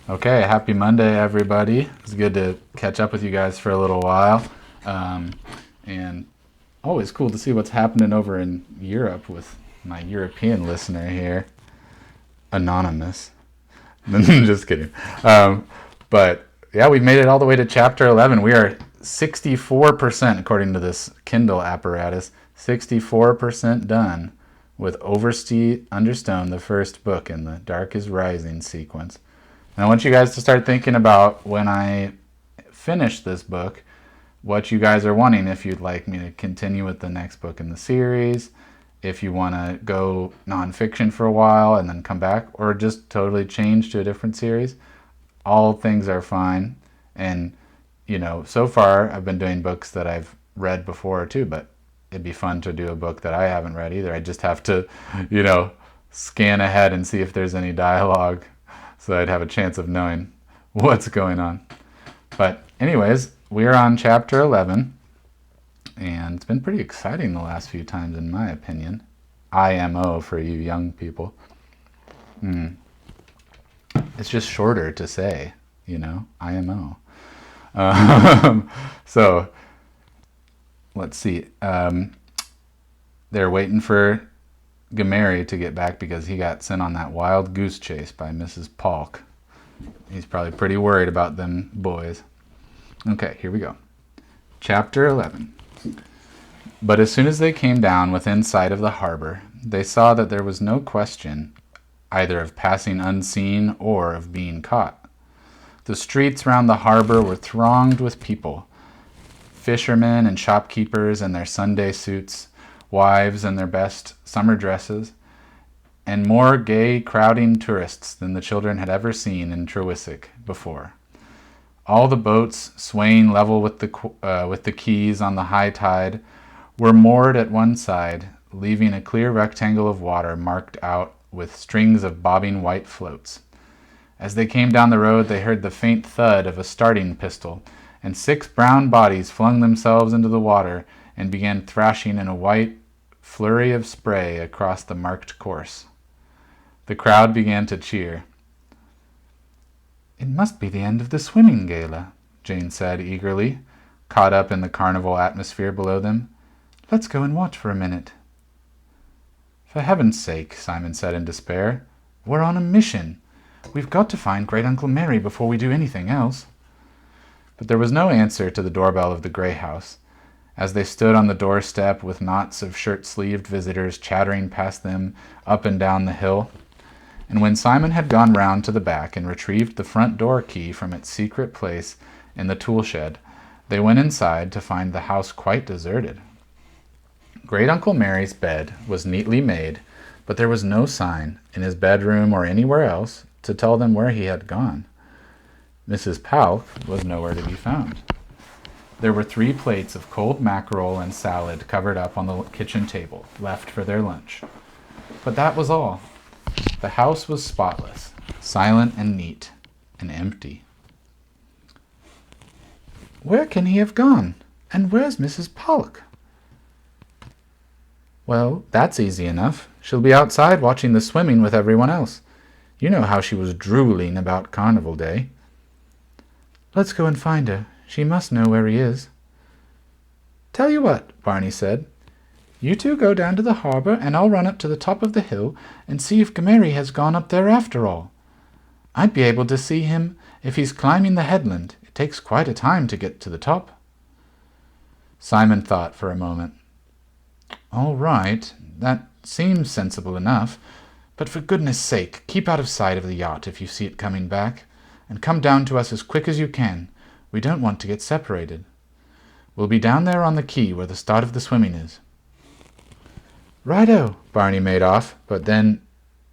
Okay, happy Monday, everybody. It's good to catch up with you guys for a little while. And always cool to see what's happening over in Europe with my European listener here. Anonymous. Just kidding. But yeah, we've made it all the way to chapter 11. We are 64%, according to this Kindle apparatus, 64% done with OverSeaUnderstone, the first book in the Dark is Rising sequence. And I want you guys to start thinking about when I finish this book, what you guys are wanting. If you'd like me to continue with the next book in the series, if you want to go nonfiction for a while and then come back, or just totally change to a different series, all things are fine. And, so far I've been doing books that I've read before too, but it'd be fun to do a book that I haven't read either. I just have to, scan ahead and see if there's any dialogue so I'd have a chance of knowing what's going on. But anyways, we're on chapter 11, and it's been pretty exciting the last few times, in my opinion. IMO for you young people. It's just shorter to say, IMO. So, let's see. They're waiting for Gameri to get back because he got sent on that wild goose chase by Mrs. Polk. He's probably pretty worried about them boys. Okay, here we go. Chapter 11. But as soon as they came down within sight of the harbor, they saw that there was no question either of passing unseen or of being caught. The streets round the harbor were thronged with people, fishermen and shopkeepers in their Sunday suits, wives in their best summer dresses, and more gay, crowding tourists than the children had ever seen in Trewisic before. All the boats, swaying level with the quays on the high tide, were moored at one side, leaving a clear rectangle of water marked out with strings of bobbing white floats. As they came down the road, they heard the faint thud of a starting pistol, and 6 brown bodies flung themselves into the water and began thrashing in a white flurry of spray across the marked course. The crowd began to cheer. "It must be the end of the swimming gala," Jane said eagerly, caught up in the carnival atmosphere below them. "Let's go and watch for a minute." "For heaven's sake," Simon said in despair. "We're on a mission. We've got to find Great Uncle Mary before we do anything else." But there was no answer to the doorbell of the Grey House. As they stood on the doorstep with knots of shirt-sleeved visitors chattering past them up and down the hill, and when Simon had gone round to the back and retrieved the front door key from its secret place in the tool shed, they went inside to find the house quite deserted. Great Uncle Mary's bed was neatly made, but there was no sign, in his bedroom or anywhere else, to tell them where he had gone. Mrs. Polk was nowhere to be found. There were 3 plates of cold mackerel and salad covered up on the kitchen table, left for their lunch. But that was all. The house was spotless, silent and neat, and empty. "Where can he have gone? And where's Mrs. Polk?" "Well, that's easy enough. She'll be outside watching the swimming with everyone else. You know how she was drooling about Carnival Day." "Let's go and find her. She must know where he is." "Tell you what," Barney said. "You two go down to the harbor, and I'll run up to the top of the hill and see if Gameri has gone up there after all. I'd be able to see him if he's climbing the headland. It takes quite a time to get to the top." Simon thought for a moment. "All right, that seems sensible enough, but for goodness sake, keep out of sight of the yacht if you see it coming back, and come down to us as quick as you can. We don't want to get separated. We'll be down there on the quay where the start of the swimming is." "Righto," Barney made off, but then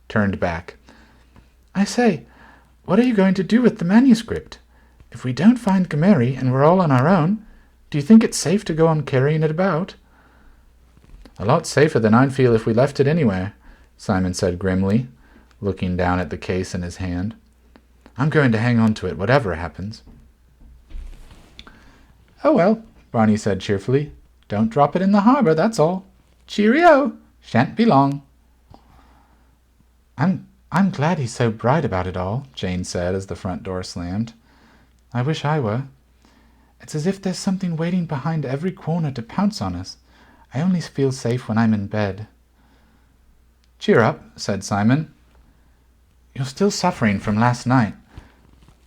turned back. "I say, what are you going to do with the manuscript? If we don't find Gameri and we're all on our own, do you think it's safe to go on carrying it about?" "A lot safer than I'd feel if we left it anywhere," Simon said grimly, looking down at the case in his hand. "I'm going to hang on to it, whatever happens." "Oh well," Barney said cheerfully. "Don't drop it in the harbor, that's all. Cheerio! Shan't be long." I'm I'm glad he's so bright about it all, Jane said as the front door slammed. I wish I were. It's as if there's something waiting behind every corner to pounce on us. I only feel safe when I'm in bed. Cheer up, said Simon. You're still suffering from last night.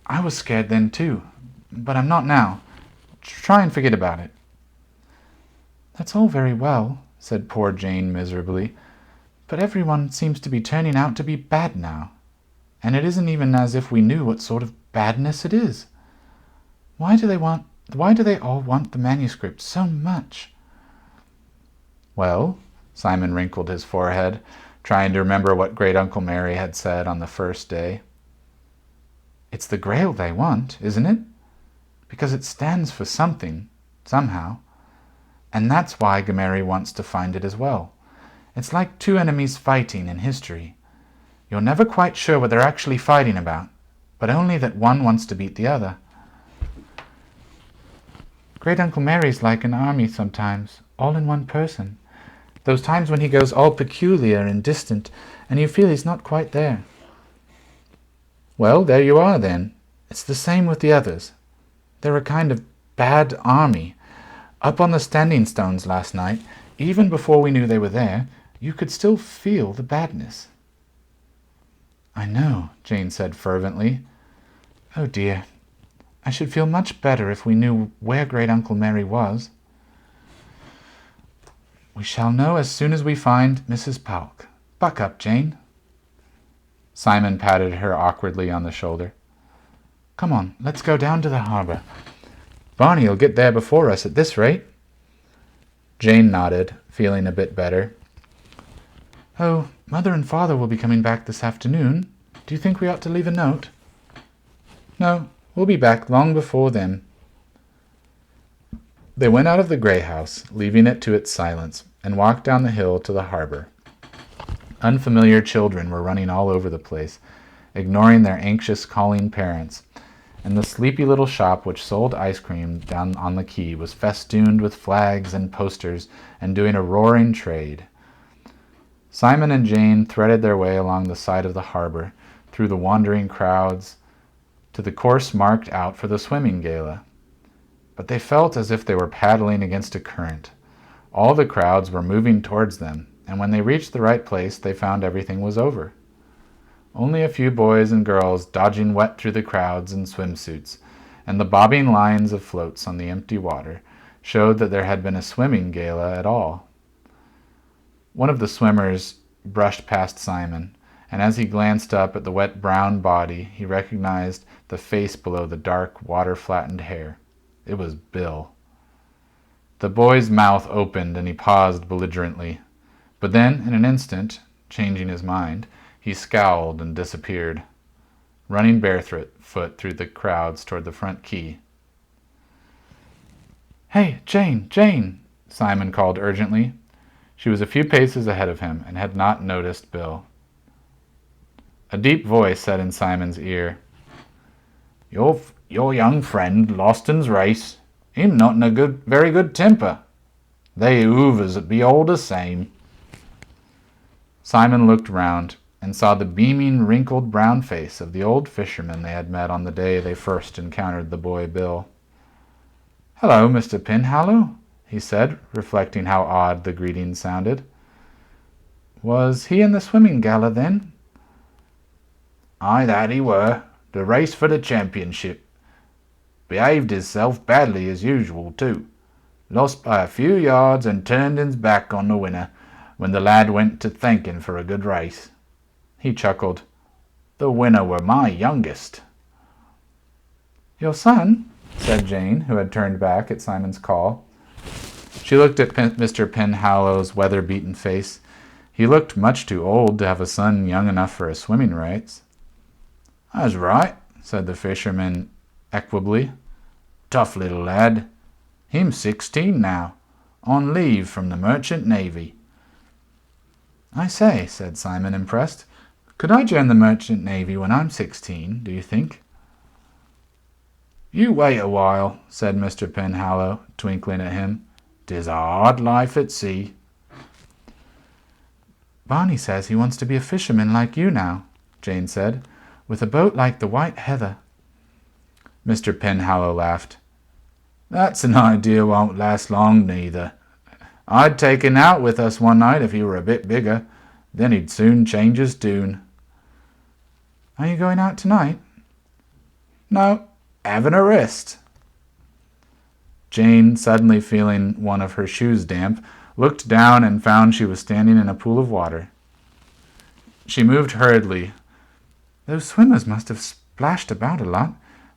I was scared then too, but I'm not now. Try and forget about it. That's all very well, said poor Jane miserably, but everyone seems to be turning out to be bad now, and it isn't even as if we knew what sort of badness it is. Why do they all want the manuscript so much? Well, Simon wrinkled his forehead, trying to remember what Great Uncle Mary had said on the first day. It's the Grail they want, isn't it? Because it stands for something, somehow. And that's why Mary wants to find it as well. It's like two enemies fighting in history. You're never quite sure what they're actually fighting about, but only that one wants to beat the other. Great Uncle Mary's like an army sometimes, all in one person. Those times when he goes all peculiar and distant, and you feel he's not quite there. Well, there you are then. It's the same with the others. They're a kind of bad army. Up on the standing stones last night, even before we knew they were there, you could still feel the badness. I know, Jane said fervently. Oh dear, I should feel much better if we knew where Great Uncle Mary was. We shall know as soon as we find Mrs. Polk. Buck up, Jane. Simon patted her awkwardly on the shoulder. Come on, let's go down to the harbor. Barney'll get there before us at this rate. Jane nodded, feeling a bit better. Oh, Mother and Father will be coming back this afternoon. Do you think we ought to leave a note? No, we'll be back long before then. They went out of the grey house, leaving it to its silence, and walked down the hill to the harbor. Unfamiliar children were running all over the place, ignoring their anxious calling parents, and the sleepy little shop which sold ice cream down on the quay was festooned with flags and posters and doing a roaring trade. Simon and Jane threaded their way along the side of the harbor, through the wandering crowds, to the course marked out for the swimming gala. But they felt as if they were paddling against a current. All the crowds were moving towards them, and when they reached the right place, they found everything was over. Only a few boys and girls dodging wet through the crowds in swimsuits, and the bobbing lines of floats on the empty water showed that there had been a swimming gala at all. One of the swimmers brushed past Simon, and as he glanced up at the wet brown body, he recognized the face below the dark, water-flattened hair. It was Bill. The boy's mouth opened and he paused belligerently, but then, in an instant, changing his mind, he scowled and disappeared, running barefoot through the crowds toward the front quay. Hey, Jane, Simon called urgently. She was a few paces ahead of him and had not noticed Bill. A deep voice said in Simon's ear, Your young friend lost in's race. Him not in a very good temper. They Hoovers be all the same. Simon looked round and saw the beaming, wrinkled brown face of the old fisherman they had met on the day they first encountered the boy Bill. Hello, Mr. Penhallow, he said, reflecting how odd the greeting sounded. Was he in the swimming gala then? Aye, that he were. The race for the championship. Behaved hisself badly as usual, too. Lost by a few yards and turned his back on the winner when the lad went to thanking for a good race. He chuckled. The winner were my youngest. Your son? Said Jane, who had turned back at Simon's call. She looked at Mr. Penhallow's weather-beaten face. He looked much too old to have a son young enough for his swimming rights. That's right, said the fisherman equably. Tough little lad. Him 16 now, on leave from the merchant navy. I say, said Simon, impressed, could I join the merchant navy when I'm 16, do you think? You wait a while, said Mr. Penhallow, twinkling at him. 'Tis a hard life at sea. Barney says he wants to be a fisherman like you now, Jane said, "with a boat like the White Heather." Mr. Penhallow laughed. "That's an idea won't last long, neither. I'd take him out with us one night if he were a bit bigger. Then he'd soon change his tune." "Are you going out tonight?" "No, having a rest." Jane, suddenly feeling one of her shoes damp, looked down and found she was standing in a pool of water. She moved hurriedly. "Those swimmers must have splashed about a lot.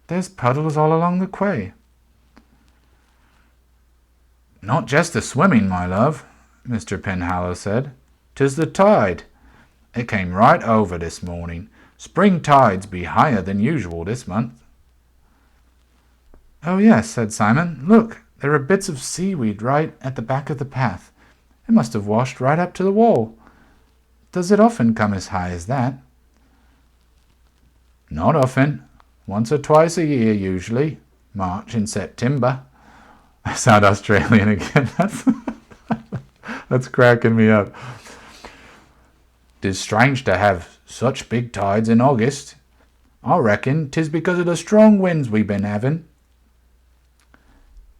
There's puddles all along the quay." "Not just the swimming, my love," Mr. Penhallow said. "'Tis the tide. It came right over this morning. Spring tides be higher than usual this month." "Oh, yes," said Simon. "Look, there are bits of seaweed right at the back of the path. It must have washed right up to the wall. Does it often come as high as that?" "Not often. Once or twice a year, usually. March and September." I sound Australian again. That's cracking me up. "'Tis strange to have such big tides in August. I reckon 'tis because of the strong winds we've been having."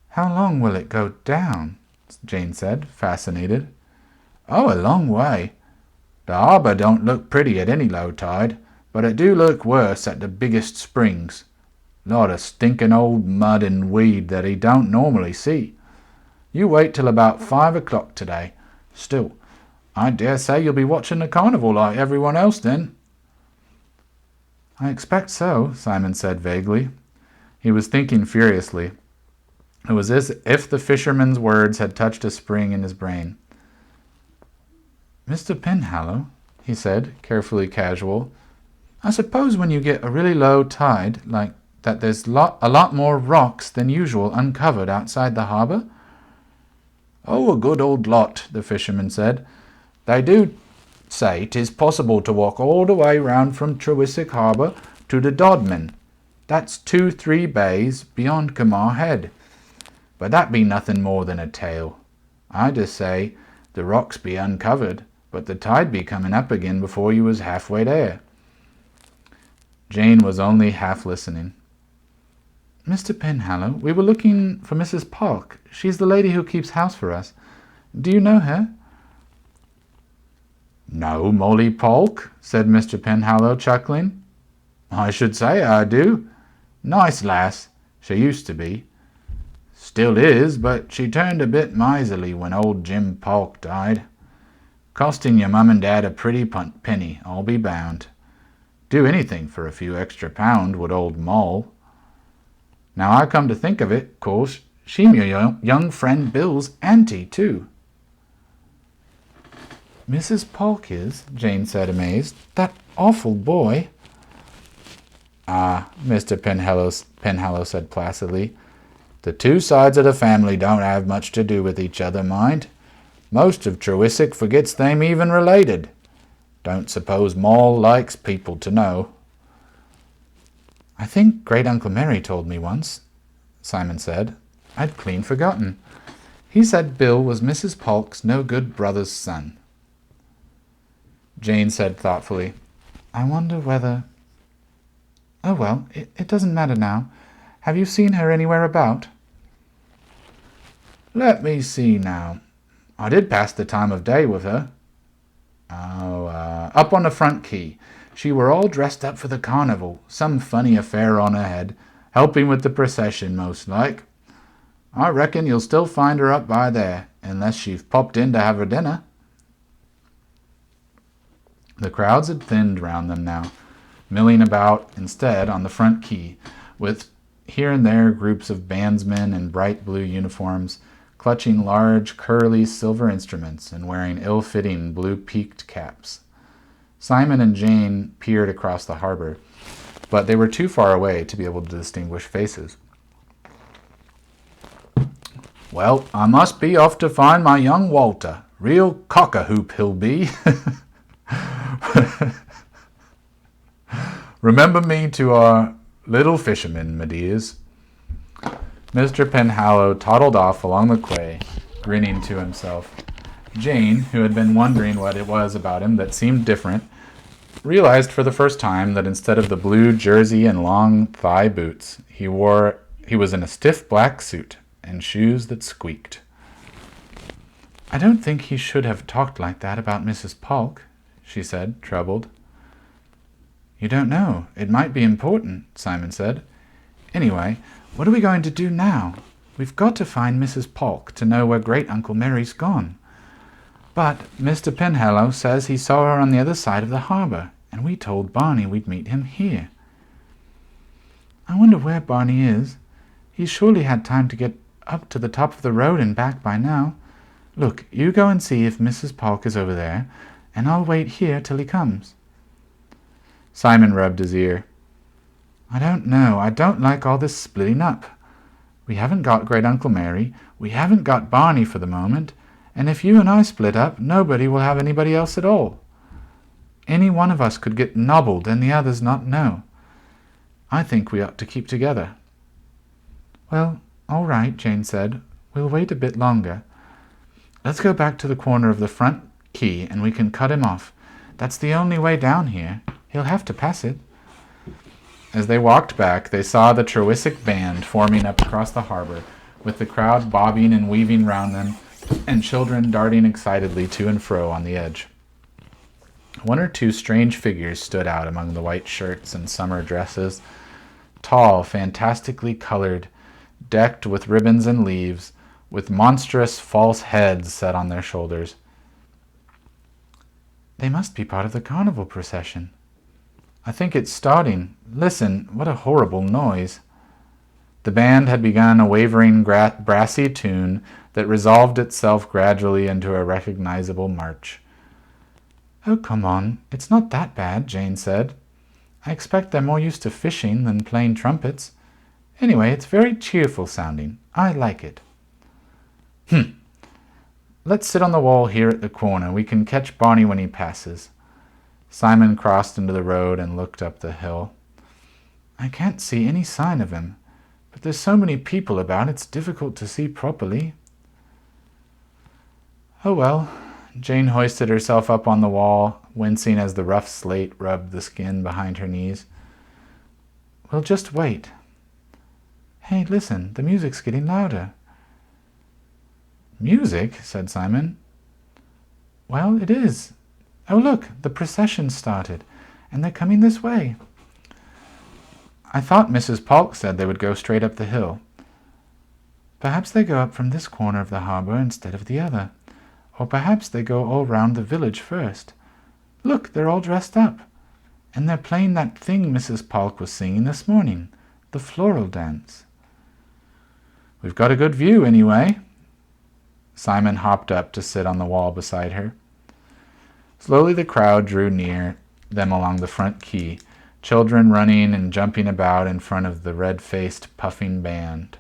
"How long will it go down?" Jane said, fascinated. "Oh, a long way. The harbour don't look pretty at any low tide, but it do look worse at the biggest springs. Lot of stinking old mud and weed that he don't normally see. You wait till about 5 o'clock today. Still, I dare say you'll be watching the carnival like everyone else then." "I expect so," Simon said vaguely. He was thinking furiously. It was as if the fisherman's words had touched a spring in his brain. "Mr. Penhallow," he said, carefully casual, "I suppose when you get a really low tide like that there's a lot more rocks than usual uncovered outside the harbour?" "Oh, a good old lot," the fisherman said. "They do say 'tis possible to walk all the way round from Trewhick Harbour to the Dodman. That's 2-3 bays beyond Camar Head. But that be nothing more than a tale. I just say the rocks be uncovered, but the tide be coming up again before you was halfway there." Jane was only half listening. "Mr. Penhallow, we were looking for Mrs. Polk. She's the lady who keeps house for us. Do you know her?" "No, Molly Polk," said Mr. Penhallow, chuckling. "I should say I do. Nice lass, she used to be. Still is, but she turned a bit miserly when old Jim Polk died. Costing your mum and dad a pretty penny, I'll be bound. Do anything for a few extra pound, would old Moll. Now I come to think of it, course, she'm your young friend Bill's auntie, too." "Mrs. Polk is?" Jane said, amazed. "That awful boy." "Ah," Mr. Penhallow said placidly. "The two sides of the family don't have much to do with each other, mind. Most of Trewhick forgets they'm even related. Don't suppose Moll likes people to know." "I think Great-Uncle Mary told me once," Simon said. "I'd clean forgotten. He said Bill was Mrs. Polk's no-good brother's son." Jane said thoughtfully, "I wonder whether... Oh, well, it doesn't matter now. Have you seen her anywhere about?" "Let me see now. I did pass the time of day with her. Up on the front quay. She were all dressed up for the carnival, some funny affair on her head, helping with the procession, most like. I reckon you'll still find her up by there, unless she've popped in to have her dinner." The crowds had thinned round them now, milling about instead on the front quay, with here and there groups of bandsmen in bright blue uniforms, clutching large, curly silver instruments and wearing ill-fitting blue-peaked caps. Simon and Jane peered across the harbour, but they were too far away to be able to distinguish faces. "Well, I must be off to find my young Walter. Real cock-a-hoop he'll be." "Remember me to our little fisherman, my dears." Mr. Penhallow toddled off along the quay, grinning to himself. Jane, who had been wondering what it was about him that seemed different, realized for the first time that instead of the blue jersey and long thigh boots, he was in a stiff black suit and shoes that squeaked. "I don't think he should have talked like that about Mrs. Polk," she said, troubled. "You don't know. It might be important," Simon said. "Anyway, what are we going to do now? We've got to find Mrs. Polk to know where Great-Uncle Mary's gone. But Mr. Penhallow says he saw her on the other side of the harbor, and we told Barney we'd meet him here." "I wonder where Barney is. He's surely had time to get up to the top of the road and back by now. Look, you go and see if Mrs. Polk is over there, and I'll wait here till he comes." Simon rubbed his ear. "I don't know. I don't like all this splitting up. We haven't got Great-Uncle Mary, we haven't got Barney for the moment, and if you and I split up, nobody will have anybody else at all. Any one of us could get nobbled and the others not know. I think we ought to keep together." "Well, all right," Jane said. "We'll wait a bit longer. Let's go back to the corner of the front quay and we can cut him off. That's the only way down here. He'll have to pass it." As they walked back, they saw the Trewisic band forming up across the harbor, with the crowd bobbing and weaving round them, and children darting excitedly to and fro on the edge. One or two strange figures stood out among the white shirts and summer dresses, tall, fantastically colored, decked with ribbons and leaves, with monstrous false heads set on their shoulders. "They must be part of the carnival procession. I think it's starting. Listen, what a horrible noise." The band had begun a wavering brassy tune that resolved itself gradually into a recognizable march. "Oh, come on, it's not that bad," Jane said. "I expect they're more used to fishing than playing trumpets. Anyway, it's very cheerful sounding. I like it." "Let's sit on the wall here at the corner. We can catch Barney when he passes." Simon crossed into the road and looked up the hill. "I can't see any sign of him, but there's so many people about it's difficult to see properly." "Oh well." Jane hoisted herself up on the wall, wincing as the rough slate rubbed the skin behind her knees. "We'll just wait. Hey, listen, the music's getting louder." "Music?" said Simon. "Well, it is. Oh, look, the procession's started, and they're coming this way." "I thought Mrs. Polk said they would go straight up the hill." "Perhaps they go up from this corner of the harbor instead of the other. Or perhaps they go all round the village first. Look, they're all dressed up. And they're playing that thing Mrs. Polk was singing this morning, the floral dance." "We've got a good view, anyway." Simon hopped up to sit on the wall beside her. Slowly the crowd drew near them along the front quay, children running and jumping about in front of the red-faced, puffing band.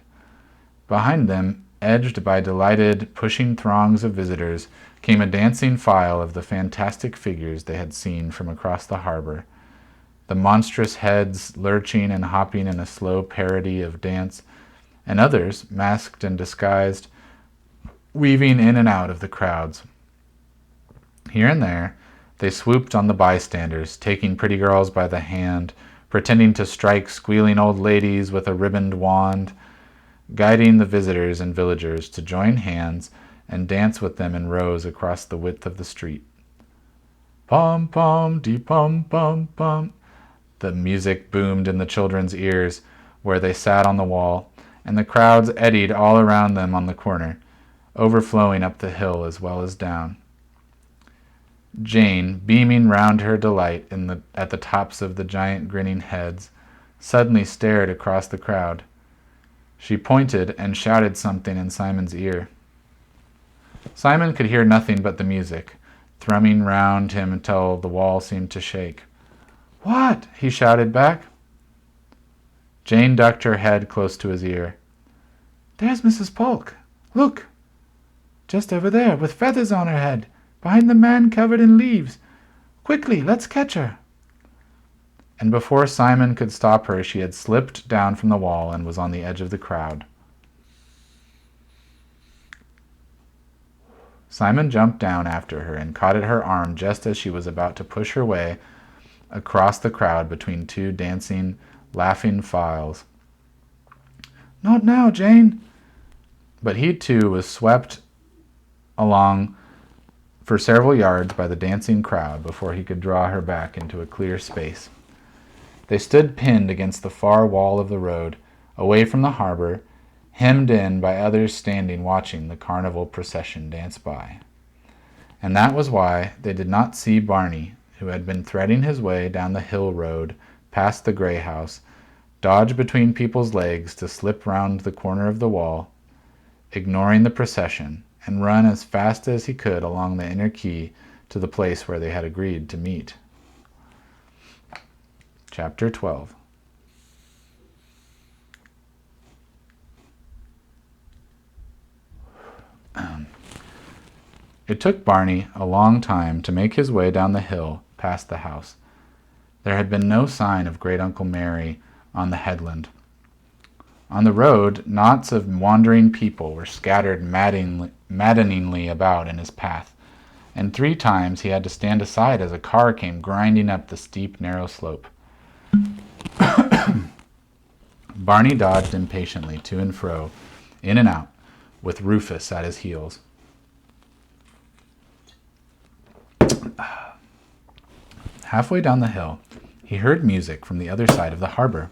Behind them, edged by delighted, pushing throngs of visitors, came a dancing file of the fantastic figures they had seen from across the harbor, the monstrous heads lurching and hopping in a slow parody of dance, and others, masked and disguised, weaving in and out of the crowds. Here and there, they swooped on the bystanders, taking pretty girls by the hand, pretending to strike squealing old ladies with a ribboned wand, guiding the visitors and villagers to join hands and dance with them in rows across the width of the street. "Pom pom dee pom pom pom." The music boomed in the children's ears where they sat on the wall, and the crowds eddied all around them on the corner, overflowing up the hill as well as down. Jane, beaming round her delight at the tops of the giant grinning heads, suddenly stared across the crowd. She pointed and shouted something in Simon's ear. Simon could hear nothing but the music, thrumming round him until the wall seemed to shake. "What?" he shouted back. Jane ducked her head close to his ear. "There's Mrs. Polk. Look! Just over there, with feathers on her head, behind the man covered in leaves. Quickly, let's catch her." And before Simon could stop her, she had slipped down from the wall and was on the edge of the crowd. Simon jumped down after her and caught at her arm just as she was about to push her way across the crowd between two dancing, laughing files. "Not now, Jane!" But he too was swept along for several yards by the dancing crowd before he could draw her back into a clear space. They stood pinned against the far wall of the road, away from the harbor, hemmed in by others standing watching the carnival procession dance by. And that was why they did not see Barney, who had been threading his way down the hill road past the gray house, dodge between people's legs to slip round the corner of the wall, ignoring the procession, and run as fast as he could along the inner quay to the place where they had agreed to meet. Chapter 12. It took Barney a long time to make his way down the hill past the house. There had been no sign of Great Uncle Mary on the headland. On the road, knots of wandering people were scattered maddeningly about in his path, and 3 times he had to stand aside as a car came grinding up the steep, narrow slope. Barney dodged impatiently to and fro, in and out, with Rufus at his heels. Halfway down the hill, he heard music from the other side of the harbor,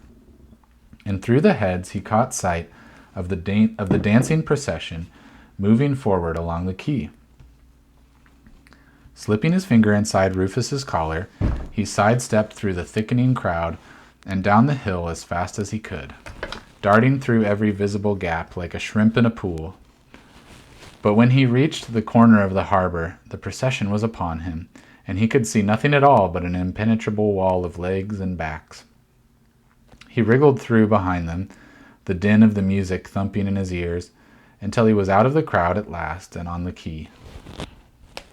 and through the heads he caught sight of the dancing procession moving forward along the quay. Slipping his finger inside Rufus's collar, he sidestepped through the thickening crowd and down the hill as fast as he could, darting through every visible gap like a shrimp in a pool. But when he reached the corner of the harbor, the procession was upon him, and he could see nothing at all but an impenetrable wall of legs and backs. He wriggled through behind them, the din of the music thumping in his ears, until he was out of the crowd at last and on the quay.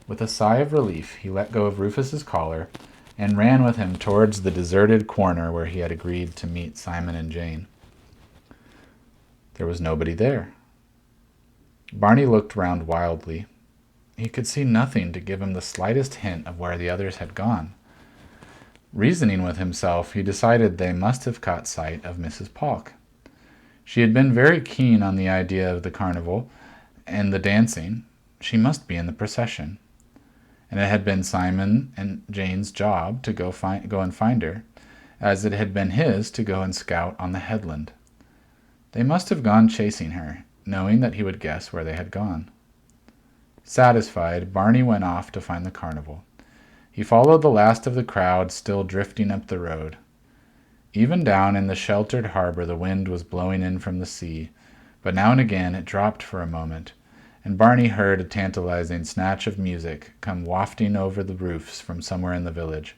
With a sigh of relief, he let go of Rufus's collar and ran with him towards the deserted corner where he had agreed to meet Simon and Jane. There was nobody there. Barney looked round wildly. He could see nothing to give him the slightest hint of where the others had gone. Reasoning with himself, he decided they must have caught sight of Mrs. Polk. She had been very keen on the idea of the carnival and the dancing. She must be in the procession. And it had been Simon and Jane's job to go and find her, as it had been his to go and scout on the headland. They must have gone chasing her, knowing that he would guess where they had gone. Satisfied, Barney went off to find the carnival. He followed the last of the crowd still drifting up the road. Even down in the sheltered harbor the wind was blowing in from the sea, but now and again it dropped for a moment, and Barney heard a tantalizing snatch of music come wafting over the roofs from somewhere in the village.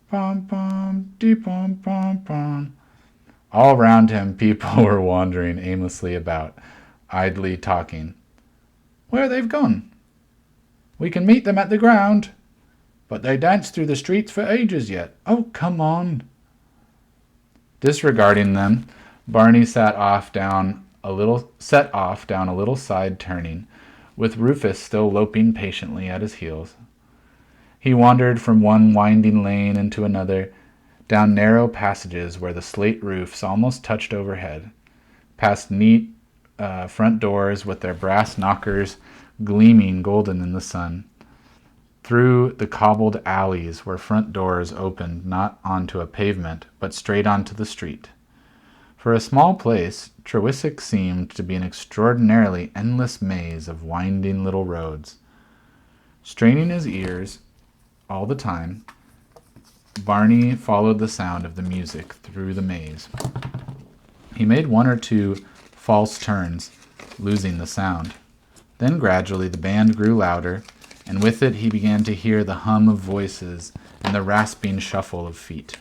Pom-pom, dee-pom-pom-pom. All round him people were wandering aimlessly about, idly talking. "Where they've gone? We can meet them at the ground. But they danced through the streets for ages yet. Oh, come on." Disregarding them, Barney set off down a little side turning, with Rufus still loping patiently at his heels. He wandered from one winding lane into another, down narrow passages where the slate roofs almost touched overhead, past neat front doors with their brass knockers gleaming golden in the sun, through the cobbled alleys where front doors opened not onto a pavement, but straight onto the street. For a small place, Trewhick seemed to be an extraordinarily endless maze of winding little roads. Straining his ears all the time, Barney followed the sound of the music through the maze. He made 1 or 2 false turns, losing the sound. Then gradually the band grew louder, and with it he began to hear the hum of voices and the rasping shuffle of feet.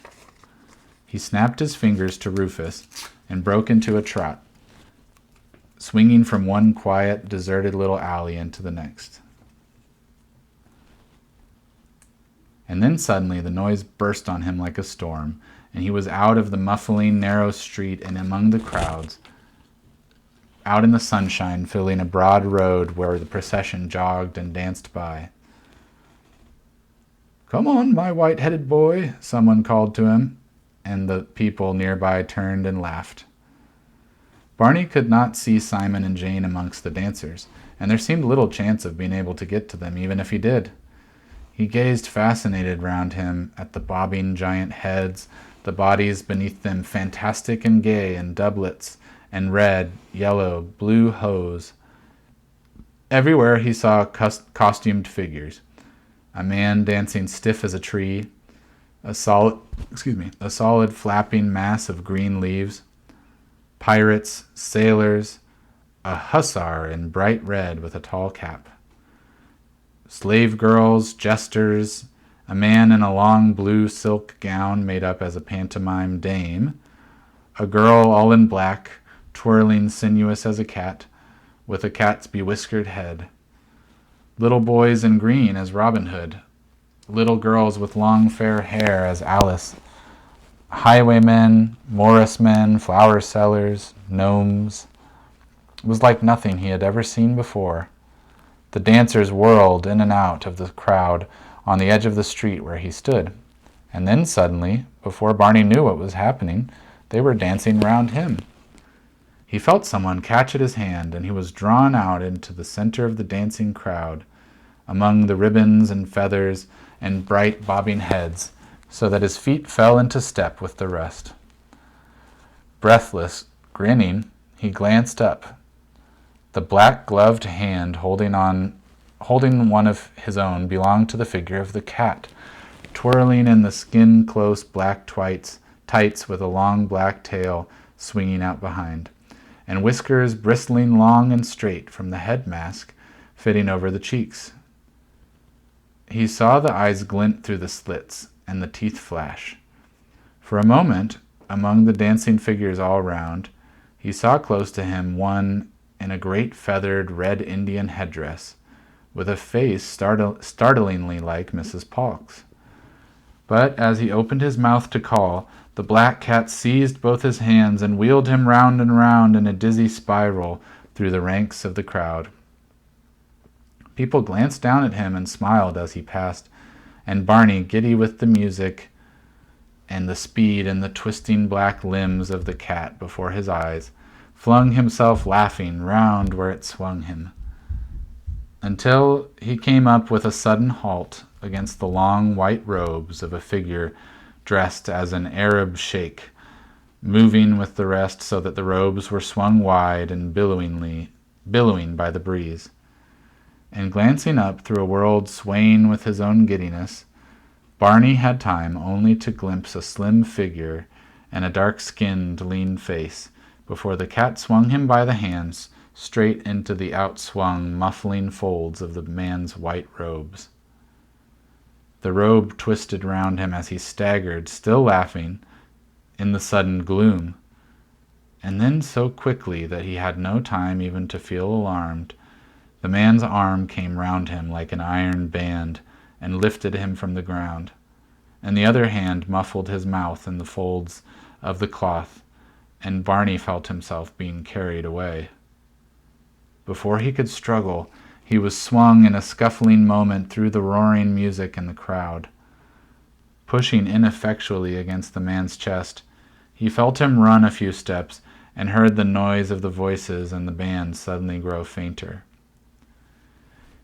He snapped his fingers to Rufus and broke into a trot, swinging from one quiet, deserted little alley into the next. And then suddenly the noise burst on him like a storm, and he was out of the muffling, narrow street and among the crowds, out in the sunshine, filling a broad road where the procession jogged and danced by. "Come on, my white-headed boy," someone called to him, and the people nearby turned and laughed. Barney could not see Simon and Jane amongst the dancers, and there seemed little chance of being able to get to them even if he did. He gazed fascinated round him at the bobbing giant heads, the bodies beneath them fantastic and gay in doublets and red, yellow, blue hose. Everywhere he saw costumed figures. A man dancing stiff as a tree, a solid flapping mass of green leaves, pirates, sailors, a hussar in bright red with a tall cap, slave girls, jesters, a man in a long blue silk gown made up as a pantomime dame, a girl all in black, twirling sinuous as a cat, with a cat's bewhiskered head, little boys in green as Robin Hood, little girls with long fair hair as Alice, highwaymen, Morrismen, flower sellers, gnomes. It was like nothing he had ever seen before. The dancers whirled in and out of the crowd on the edge of the street where he stood. And then suddenly, before Barney knew what was happening, they were dancing round him. He felt someone catch at his hand, and he was drawn out into the center of the dancing crowd, among the ribbons and feathers and bright bobbing heads, so that his feet fell into step with the rest. Breathless, grinning, he glanced up. The black-gloved hand holding one of his own belonged to the figure of the cat, twirling in the skin-close black tights with a long black tail swinging out behind, and whiskers bristling long and straight from the head mask fitting over the cheeks. He saw the eyes glint through the slits and the teeth flash. For a moment, among the dancing figures all round, he saw close to him one in a great feathered red Indian headdress, with a face startlingly like Mrs. Polk's. But as he opened his mouth to call, the black cat seized both his hands and wheeled him round and round in a dizzy spiral through the ranks of the crowd. People glanced down at him and smiled as he passed, and Barney, giddy with the music and the speed and the twisting black limbs of the cat before his eyes, flung himself laughing round where it swung him, until he came up with a sudden halt against the long white robes of a figure dressed as an Arab sheikh, moving with the rest so that the robes were swung wide and billowing by the breeze. And glancing up through a world swaying with his own giddiness, Barney had time only to glimpse a slim figure and a dark-skinned, lean face before the cat swung him by the hands straight into the outswung, muffling folds of the man's white robes. The robe twisted round him as he staggered, still laughing, in the sudden gloom, and then so quickly that he had no time even to feel alarmed. The man's arm came round him like an iron band and lifted him from the ground, and the other hand muffled his mouth in the folds of the cloth, and Barney felt himself being carried away. Before he could struggle, he was swung in a scuffling moment through the roaring music and the crowd. Pushing ineffectually against the man's chest, he felt him run a few steps and heard the noise of the voices and the band suddenly grow fainter.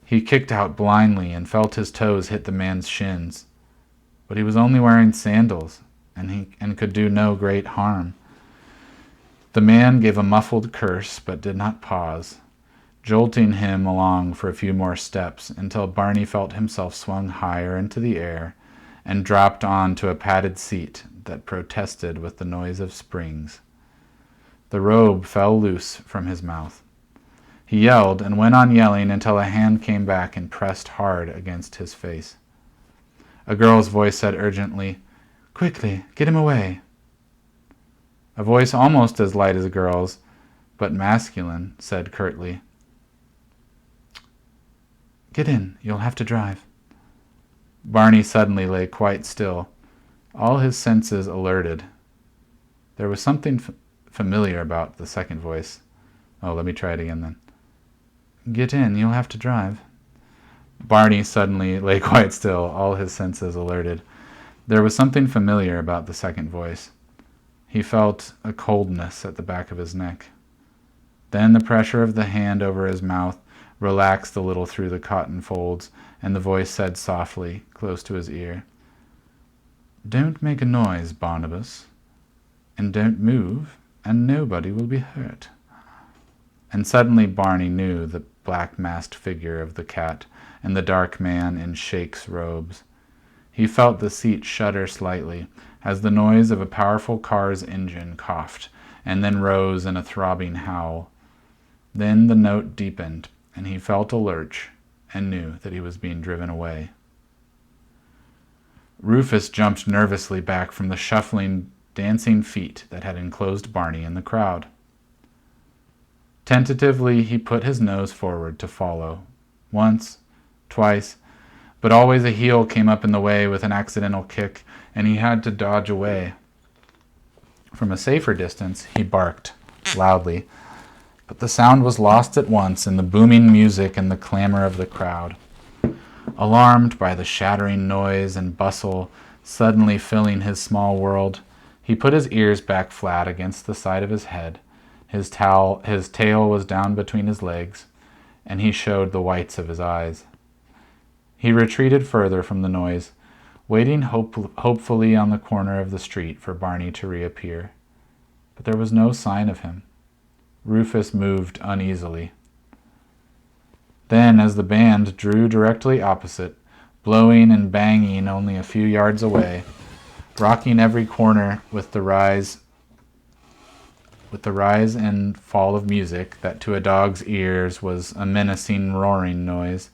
He kicked out blindly and felt his toes hit the man's shins, but he was only wearing sandals and could do no great harm. The man gave a muffled curse but did not pause, jolting him along for a few more steps until Barney felt himself swung higher into the air and dropped on to a padded seat that protested with the noise of springs. The robe fell loose from his mouth. He yelled and went on yelling until a hand came back and pressed hard against his face. A girl's voice said urgently, "Quickly, get him away." A voice almost as light as a girl's, but masculine, said curtly, "Get in, you'll have to drive." Barney suddenly lay quite still, all his senses alerted. There was something familiar about the second voice. Oh, let me try it again then. "Get in, you'll have to drive." Barney suddenly lay quite still, all his senses alerted. There was something familiar about the second voice. He felt a coldness at the back of his neck. Then the pressure of the hand over his mouth relaxed a little through the cotton folds, and the voice said softly, close to his ear, "Don't make a noise, Barnabas, and don't move, and nobody will be hurt." And suddenly Barney knew the black-masked figure of the cat and the dark man in sheik's robes. He felt the seat shudder slightly as the noise of a powerful car's engine coughed, and then rose in a throbbing howl. Then the note deepened, and he felt a lurch and knew that he was being driven away. Rufus jumped nervously back from the shuffling, dancing feet that had enclosed Barney in the crowd. Tentatively, he put his nose forward to follow. Once, twice, but always a heel came up in the way with an accidental kick, and he had to dodge away. From a safer distance, he barked loudly, but the sound was lost at once in the booming music and the clamor of the crowd. Alarmed by the shattering noise and bustle suddenly filling his small world, he put his ears back flat against the side of his head. His tail was down between his legs, and he showed the whites of his eyes. He retreated further from the noise, waiting hopefully on the corner of the street for Barney to reappear. But there was no sign of him. Rufus moved uneasily. Then, as the band drew directly opposite, blowing and banging only a few yards away, rocking every corner with the rise and fall of music that to a dog's ears was a menacing roaring noise,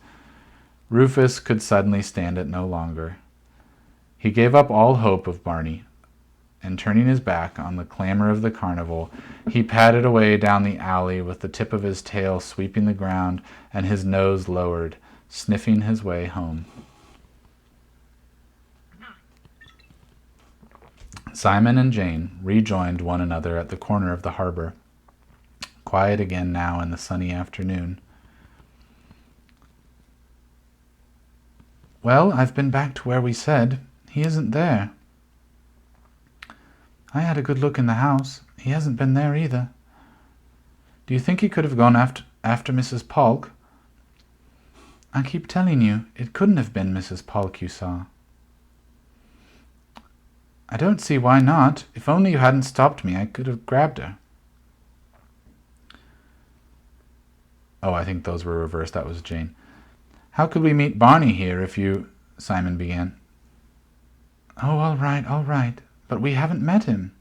Rufus could suddenly stand it no longer. He gave up all hope of Barney, and turning his back on the clamor of the carnival, he padded away down the alley with the tip of his tail sweeping the ground and his nose lowered, sniffing his way home. Simon and Jane rejoined one another at the corner of the harbor, quiet again now in the sunny afternoon. "Well, I've been back to where we said. He isn't there." "I had a good look in the house. He hasn't been there either." "Do you think he could have gone after Mrs. Polk?" "I keep telling you, it couldn't have been Mrs. Polk you saw." "I don't see why not. If only you hadn't stopped me, I could have grabbed her." Oh, I think those were reversed. That was Jane. "How could we meet Barney here if you—" Simon began. "Oh, all right. But we haven't met him."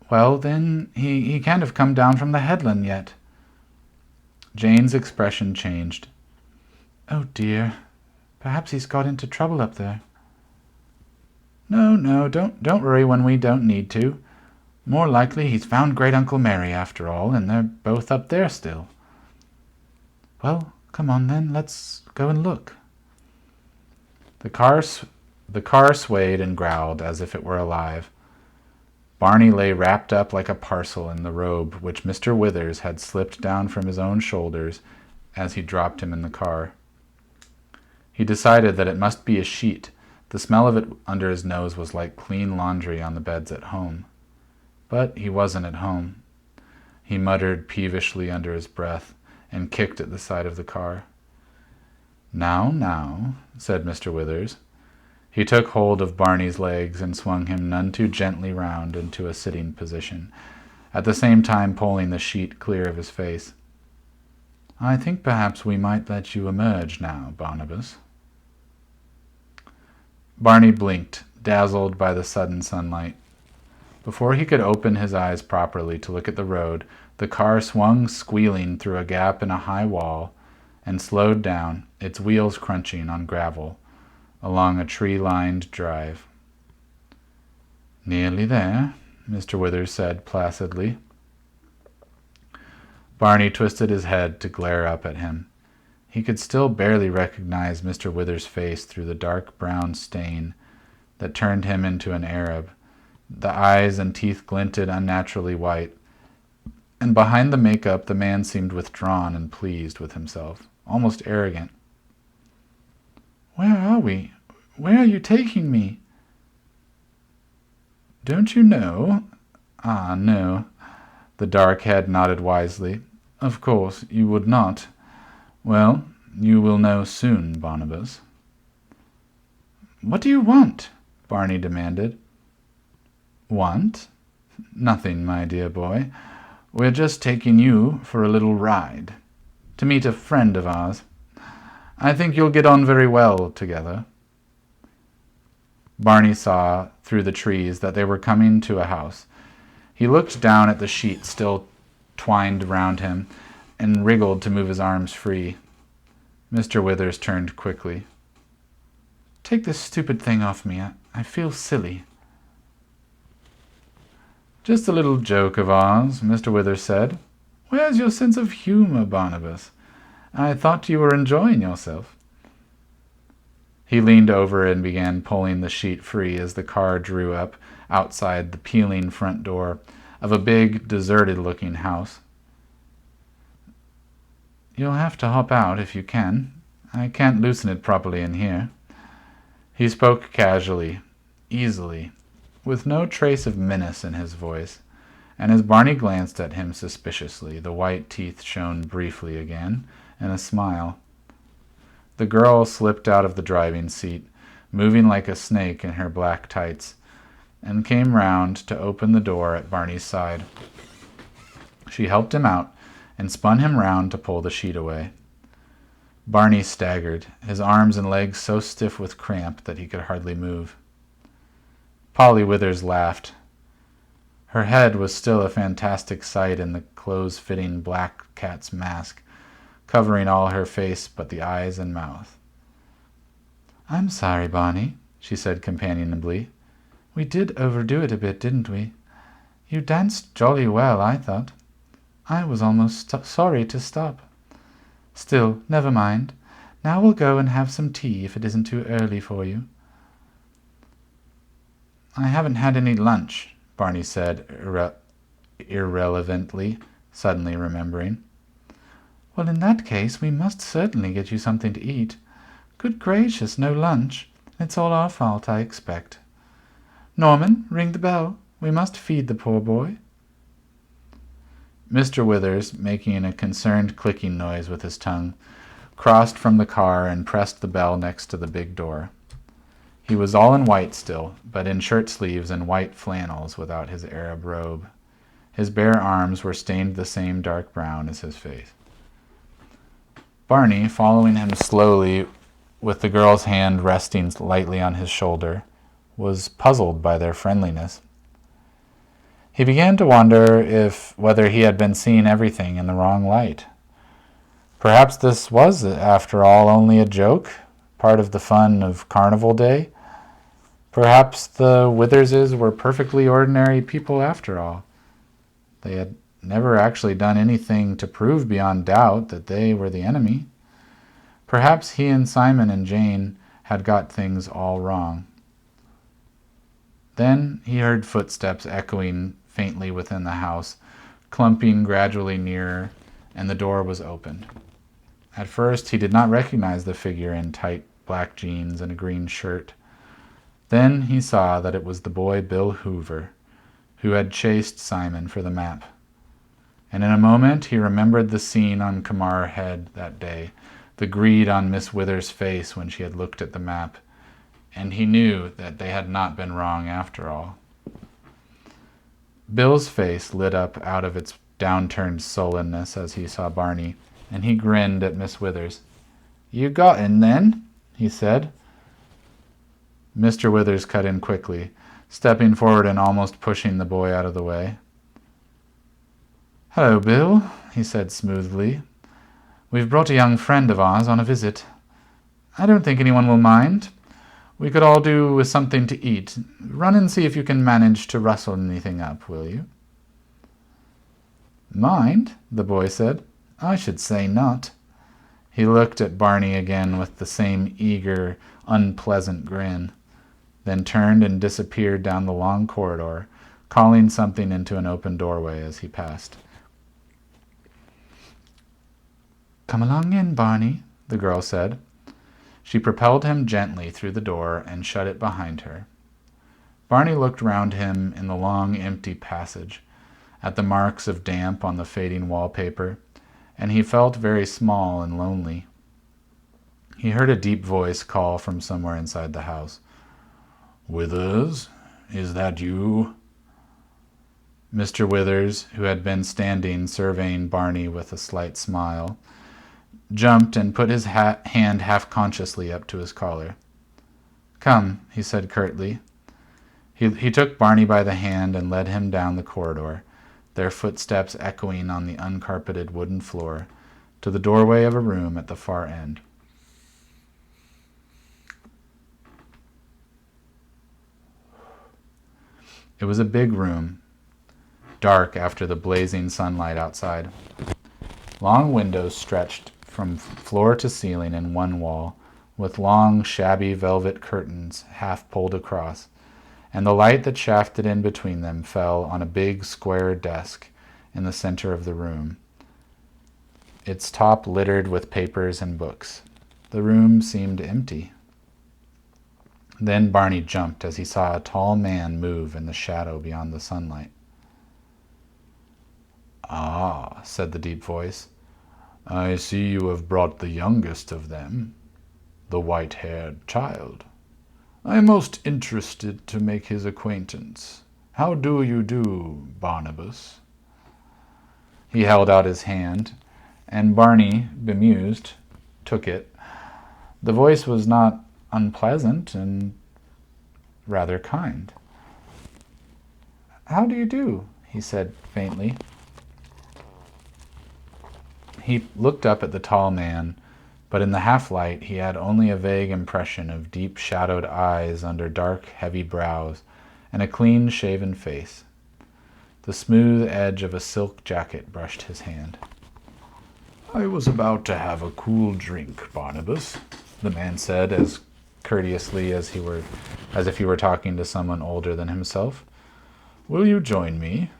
"Well, then, he can't have come down from the headland yet." Jane's expression changed. "Oh, dear. Perhaps he's got into trouble up there." No, don't worry when we don't need to. More likely he's found Great Uncle Mary after all, and they're both up there still." "Well, come on then, let's go and look." The car swayed and growled as if it were alive. Barney lay wrapped up like a parcel in the robe which Mr. Withers had slipped down from his own shoulders as he dropped him in the car. He decided that it must be a sheet. The smell of it under his nose was like clean laundry on the beds at home. But he wasn't at home. He muttered peevishly under his breath and kicked at the side of the car. Now, said Mr. Withers. He took hold of Barney's legs and swung him none too gently round into a sitting position, at the same time pulling the sheet clear of his face. "I think perhaps we might let you emerge now, Barnabas." Barney blinked, dazzled by the sudden sunlight. Before he could open his eyes properly to look at the road, the car swung squealing through a gap in a high wall and slowed down, its wheels crunching on gravel, along a tree-lined drive. "Nearly there," Mr. Withers said placidly. Barney twisted his head to glare up at him. He could still barely recognize Mr. Withers' face through the dark brown stain that turned him into an Arab. The eyes and teeth glinted unnaturally white, and behind the makeup the man seemed withdrawn and pleased with himself. almost arrogant. "Where are we? Where are you taking me?" "Don't you know?" "Ah, no." The dark head nodded wisely. "Of course, you would not. Well, you will know soon, Barnabas." "What do you want?" Barney demanded. "Want? Nothing, my dear boy. We're just taking you for a little ride, to meet a friend of ours. I think you'll get on very well together." Barney saw through the trees that they were coming to a house. He looked down at the sheet still twined round him and wriggled to move his arms free. Mr. Withers turned quickly. "Take this stupid thing off me. I feel silly." "Just a little joke of ours," Mr. Withers said. "Where's your sense of humor, Barnabas? I thought you were enjoying yourself." He leaned over and began pulling the sheet free as the car drew up outside the peeling front door of a big, deserted-looking house. "You'll have to hop out if you can. I can't loosen it properly in here." He spoke casually, easily, with no trace of menace in his voice, and as Barney glanced at him suspiciously, the white teeth shone briefly again, and a smile. The girl slipped out of the driving seat, moving like a snake in her black tights, and came round to open the door at Barney's side. She helped him out and spun him round to pull the sheet away. Barney staggered, his arms and legs so stiff with cramp that he could hardly move. Polly Withers laughed. Her head was still a fantastic sight in the close-fitting black cat's mask, covering all her face but the eyes and mouth. "I'm sorry, Barney," she said companionably. "We did overdo it a bit, didn't we? You danced jolly well, I thought. I was almost sorry to stop. Still, never mind. Now we'll go and have some tea if it isn't too early for you." "I haven't had any lunch," Barney said irrelevantly, suddenly remembering. "Well, in that case, we must certainly get you something to eat. Good gracious, no lunch. It's all our fault, I expect. Norman, ring the bell. We must feed the poor boy." Mr. Withers, making a concerned clicking noise with his tongue, crossed from the car and pressed the bell next to the big door. He was all in white still, but in shirt sleeves and white flannels without his Arab robe. His bare arms were stained the same dark brown as his face. Barney, following him slowly with the girl's hand resting lightly on his shoulder, was puzzled by their friendliness. He began to wonder whether he had been seeing everything in the wrong light. Perhaps this was, after all, only a joke, part of the fun of Carnival Day. Perhaps the Witherses were perfectly ordinary people after all. They had never actually done anything to prove beyond doubt that they were the enemy. Perhaps he and Simon and Jane had got things all wrong. Then he heard footsteps echoing faintly within the house, clumping gradually nearer, and the door was opened. At first he did not recognize the figure in tight black jeans and a green shirt. Then he saw that it was the boy Bill Hoover, who had chased Simon for the map. And in a moment he remembered the scene on Kamar Head that day, the greed on Miss Withers' face when she had looked at the map, and he knew that they had not been wrong after all. Bill's face lit up out of its downturned sullenness as he saw Barney, and he grinned at Miss Withers. "You got in, then?" he said. Mr. Withers cut in quickly, stepping forward and almost pushing the boy out of the way. "Hello, Bill," he said smoothly. "We've brought a young friend of ours on a visit. I don't think anyone will mind. We could all do with something to eat. Run and see if you can manage to rustle anything up, will you?" "Mind?" the boy said. "I should say not." He looked at Barney again with the same eager, unpleasant grin, then turned and disappeared down the long corridor, calling something into an open doorway as he passed. "Come along in, Barney," the girl said. She propelled him gently through the door and shut it behind her. Barney looked round him in the long, empty passage, at the marks of damp on the fading wallpaper, and he felt very small and lonely. He heard a deep voice call from somewhere inside the house. "Withers, is that you?" Mr. Withers, who had been standing surveying Barney with a slight smile, jumped and put his hand half-consciously up to his collar. "Come," he said curtly. He took Barney by the hand and led him down the corridor, their footsteps echoing on the uncarpeted wooden floor, to the doorway of a room at the far end. It was a big room, dark after the blazing sunlight outside. Long windows stretched from floor to ceiling in one wall, with long, shabby velvet curtains half pulled across, and the light that shafted in between them fell on a big square desk in the center of the room, its top littered with papers and books. The room seemed empty. Then Barney jumped as he saw a tall man move in the shadow beyond the sunlight. "Ah," said the deep voice, "I see you have brought the youngest of them, the white-haired child. I am most interested to make his acquaintance. How do you do, Barnabas?" He held out his hand, and Barney, bemused, took it. The voice was not unpleasant and rather kind. "How do you do?" he said faintly. He looked up at the tall man, but in the half-light he had only a vague impression of deep-shadowed eyes under dark, heavy brows, and a clean-shaven face. The smooth edge of a silk jacket brushed his hand. "I was about to have a cool drink, Barnabas," the man said, as courteously as if he were talking to someone older than himself. "Will you join me?"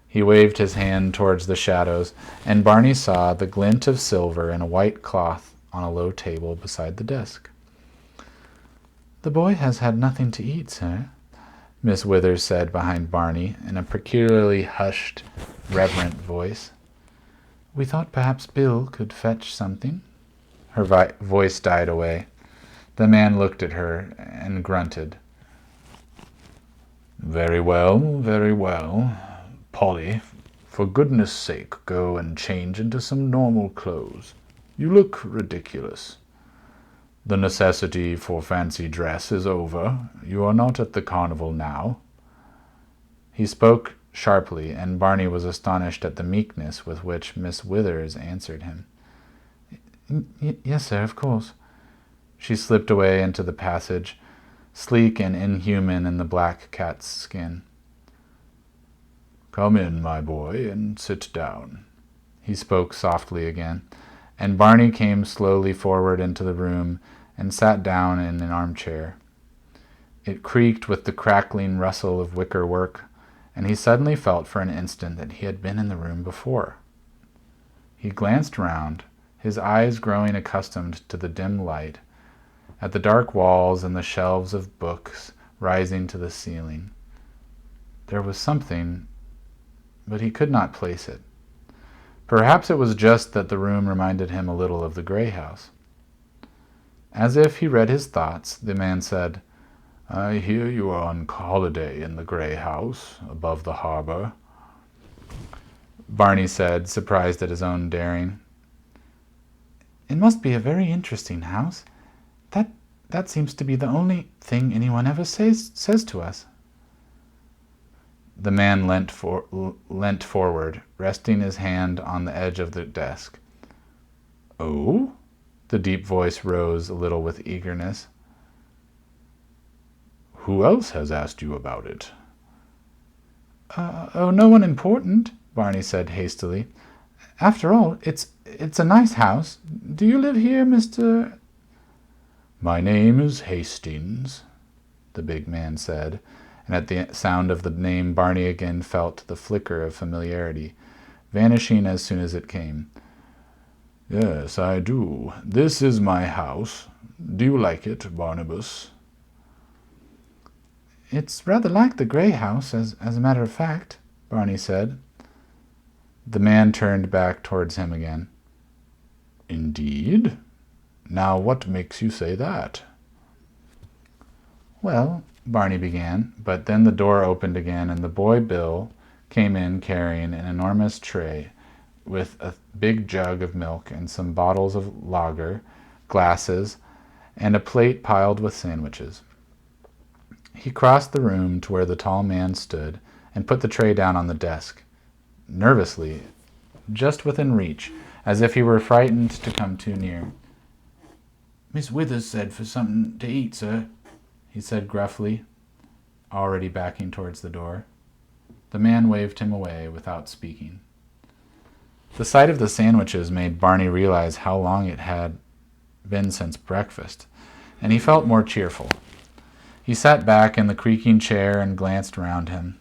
He waved his hand towards the shadows, and Barney saw the glint of silver and a white cloth on a low table beside the desk. "The boy has had nothing to eat, sir," Miss Withers said behind Barney in a peculiarly hushed, reverent voice. "We thought perhaps Bill could fetch something." Her voice died away. The man looked at her and grunted. Very well. Polly, for goodness sake, go and change into some normal clothes. You look ridiculous. The necessity for fancy dress is over. You are not at the carnival now." He spoke sharply, and Barney was astonished at the meekness with which Miss Withers answered him. Yes, sir, of course." She slipped away into the passage, sleek and inhuman in the black cat's skin. "Come in, my boy, and sit down." He spoke softly again, and Barney came slowly forward into the room and sat down in an armchair. It creaked with the crackling rustle of wicker work, and he suddenly felt for an instant that he had been in the room before. He glanced round, his eyes growing accustomed to the dim light, at the dark walls and the shelves of books rising to the ceiling. There was something, but he could not place it. Perhaps it was just that the room reminded him a little of the Grey House. As if he read his thoughts, the man said, "I hear you are on holiday in the Grey House, above the harbor." Barney said, surprised at his own daring. "It must be a very interesting house. That seems to be the only thing anyone ever says to us." The man leant forward, resting his hand on the edge of the desk. "Oh?" The deep voice rose a little with eagerness. "Who else has asked you about it?" No one important," Barney said hastily. "After all, it's a nice house. Do you live here, Mr.?" "My name is Hastings," the big man said, and at the sound of the name Barney again felt the flicker of familiarity, vanishing as soon as it came. Yes, I do. This is my house. Do you like it, Barnabas? It's rather like the Grey House, as a matter of fact, Barney said. The man turned back towards him again. Indeed? Now what makes you say that? Well, Barney began, but then the door opened again and the boy Bill came in carrying an enormous tray with a big jug of milk and some bottles of lager, glasses, and a plate piled with sandwiches. He crossed the room to where the tall man stood and put the tray down on the desk, nervously, just within reach, as if he were frightened to come too near. Miss Withers said for something to eat, sir, he said gruffly, already backing towards the door. The man waved him away without speaking. The sight of the sandwiches made Barney realize how long it had been since breakfast, and he felt more cheerful. He sat back in the creaking chair and glanced round him.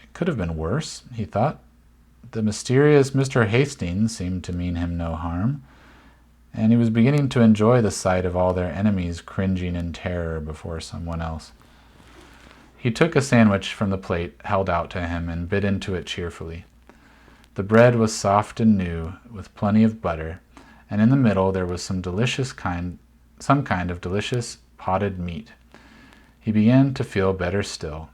It could have been worse, he thought. The mysterious Mr. Hastings seemed to mean him no harm, and he was beginning to enjoy the sight of all their enemies cringing in terror before someone else. He took a sandwich from the plate held out to him and bit into it cheerfully. The bread was soft and new, with plenty of butter, and in the middle there was some kind of delicious potted meat. He began to feel better still.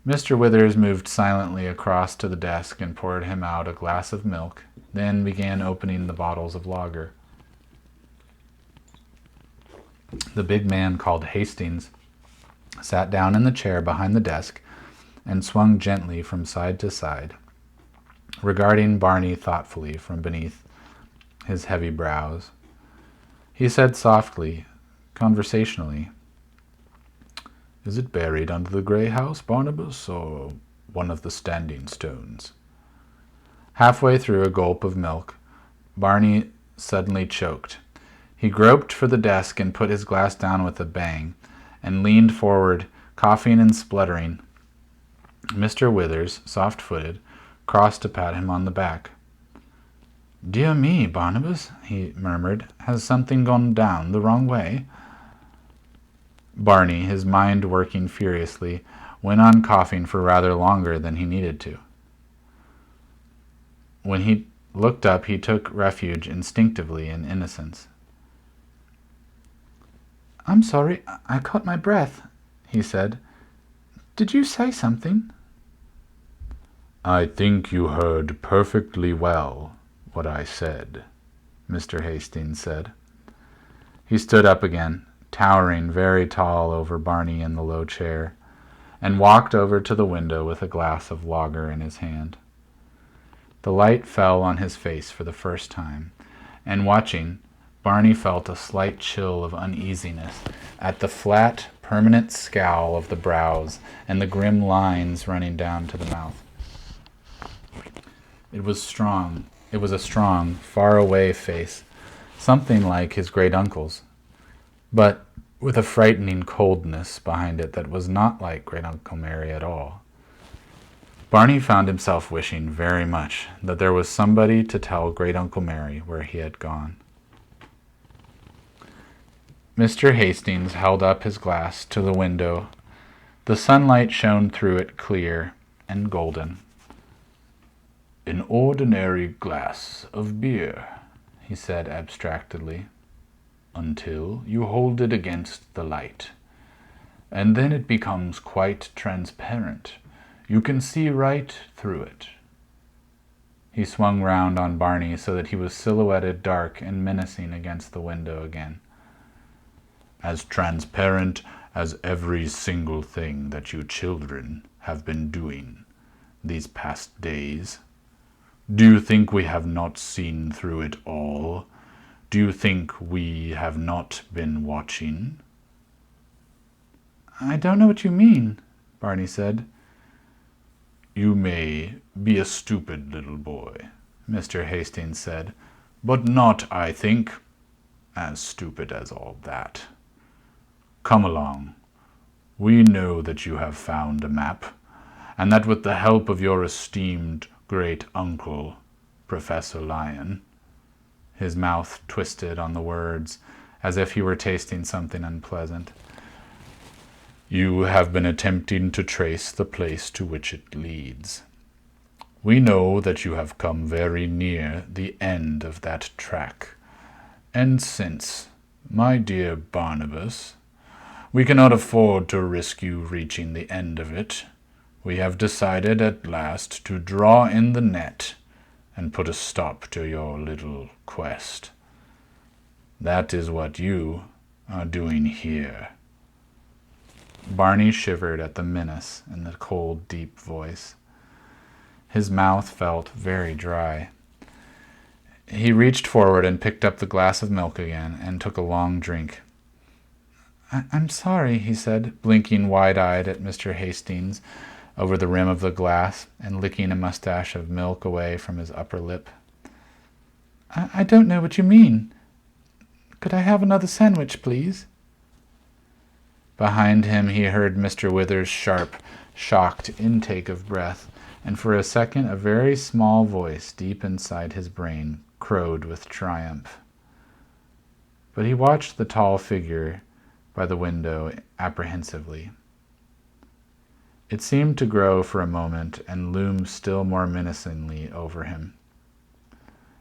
Mr. Withers moved silently across to the desk and poured him out a glass of milk, then began opening the bottles of lager. The big man called Hastings sat down in the chair behind the desk and swung gently from side to side, regarding Barney thoughtfully from beneath his heavy brows. He said softly, conversationally, "Is it buried under the Grey House, Barnabas, or one of the standing stones?" Halfway through a gulp of milk, Barney suddenly choked. He groped for the desk and put his glass down with a bang, and leaned forward, coughing and spluttering. Mr. Withers, soft-footed, crossed to pat him on the back. "Dear me, Barnabas," he murmured, "has something gone down the wrong way?" Barney, his mind working furiously, went on coughing for rather longer than he needed to. When he looked up, he took refuge instinctively in innocence. "I'm sorry, I caught my breath," he said. "Did you say something?" "I think you heard perfectly well what I said," Mr. Hastings said. He stood up again, towering very tall over Barney in the low chair, and walked over to the window with a glass of lager in his hand. The light fell on his face for the first time, and watching, Barney felt a slight chill of uneasiness at the flat, permanent scowl of the brows and the grim lines running down to the mouth. It was a strong, far-away face, something like his great-uncle's, but with a frightening coldness behind it that was not like Great-Uncle Mary at all. Barney found himself wishing very much that there was somebody to tell Great-Uncle Mary where he had gone. Mr. Hastings held up his glass to the window. The sunlight shone through it clear and golden. "An ordinary glass of beer," he said abstractedly, "until you hold it against the light. And then it becomes quite transparent. You can see right through it." He swung round on Barney so that he was silhouetted dark and menacing against the window again. "As transparent as every single thing that you children have been doing these past days. Do you think we have not seen through it all? Do you think we have not been watching?" "I don't know what you mean," Barney said. "You may be a stupid little boy," Mr. Hastings said, "but not, I think, as stupid as all that. Come along. We know that you have found a map, and that with the help of your esteemed great-uncle, Professor Lyon, his mouth twisted on the words, as if he were tasting something unpleasant. "You have been attempting to trace the place to which it leads. We know that you have come very near the end of that track, and since, my dear Barnabas, we cannot afford to risk you reaching the end of it, we have decided at last to draw in the net and put a stop to your little quest. That is what you are doing here." Barney shivered at the menace in the cold, deep voice. His mouth felt very dry. He reached forward and picked up the glass of milk again and took a long drink. "I'm sorry," he said, blinking wide-eyed at Mr. Hastings over the rim of the glass and licking a mustache of milk away from his upper lip. I don't know what you mean. Could I have another sandwich, please?" Behind him he heard Mr. Withers' sharp, shocked intake of breath, and for a second a very small voice deep inside his brain crowed with triumph. But he watched the tall figure by the window apprehensively. It seemed to grow for a moment and loom still more menacingly over him.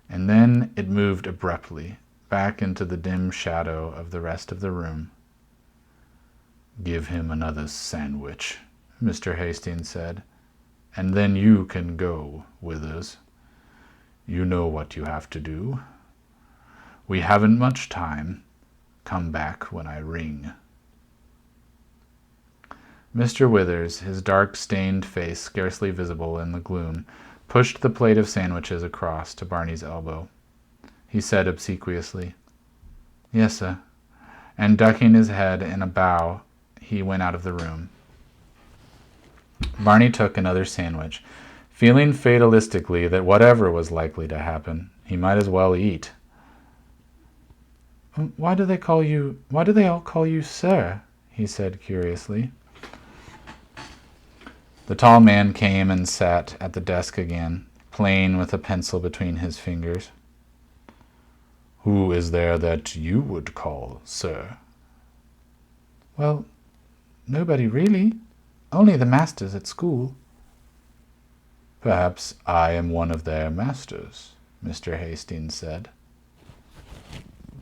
And then it moved abruptly back into the dim shadow of the rest of the room. "Give him another sandwich," Mr. Hastings said, "and then you can go, Withers. You know what you have to do. We haven't much time. Come back when I ring." Mr. Withers, his dark, stained face scarcely visible in the gloom, pushed the plate of sandwiches across to Barney's elbow. He said obsequiously, "Yes, sir," and ducking his head in a bow, he went out of the room. Barney took another sandwich, feeling fatalistically that whatever was likely to happen, he might as well eat. Why do they all call you sir?" he said curiously. The tall man came and sat at the desk again, playing with a pencil between his fingers. "Who is there that you would call sir?" "Well, nobody really. Only the masters at school." "Perhaps I am one of their masters," Mr. Hastings said.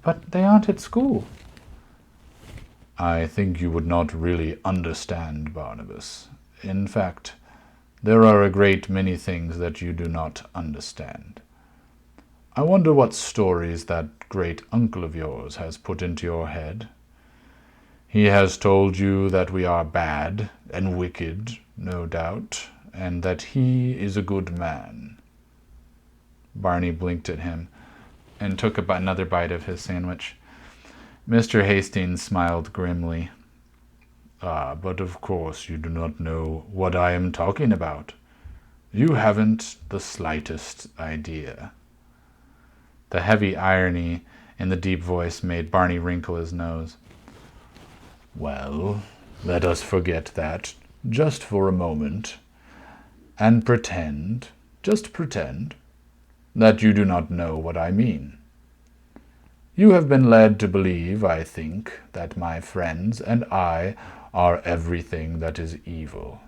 "But they aren't at school." "I think you would not really understand, Barnabas. In fact, there are a great many things that you do not understand. I wonder what stories that great uncle of yours has put into your head. He has told you that we are bad and wicked, no doubt, and that he is a good man." Barney blinked at him and took another bite of his sandwich. Mr. Hastings smiled grimly. "Ah, but of course you do not know what I am talking about. You haven't the slightest idea." The heavy irony in the deep voice made Barney wrinkle his nose. "Well, let us forget that, just for a moment, and just pretend, that you do not know what I mean. You have been led to believe, I think, that my friends and I are everything that is evil.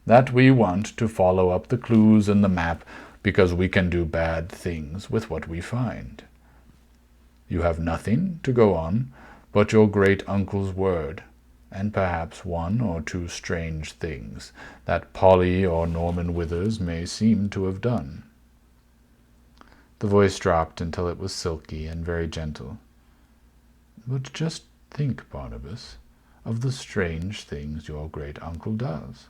That we want to follow up the clues in the map because we can do bad things with what we find. You have nothing to go on but your great-uncle's word, and perhaps one or two strange things that Polly or Norman Withers may seem to have done." The voice dropped until it was silky and very gentle. "But just think, Barnabas, of the strange things your great-uncle does.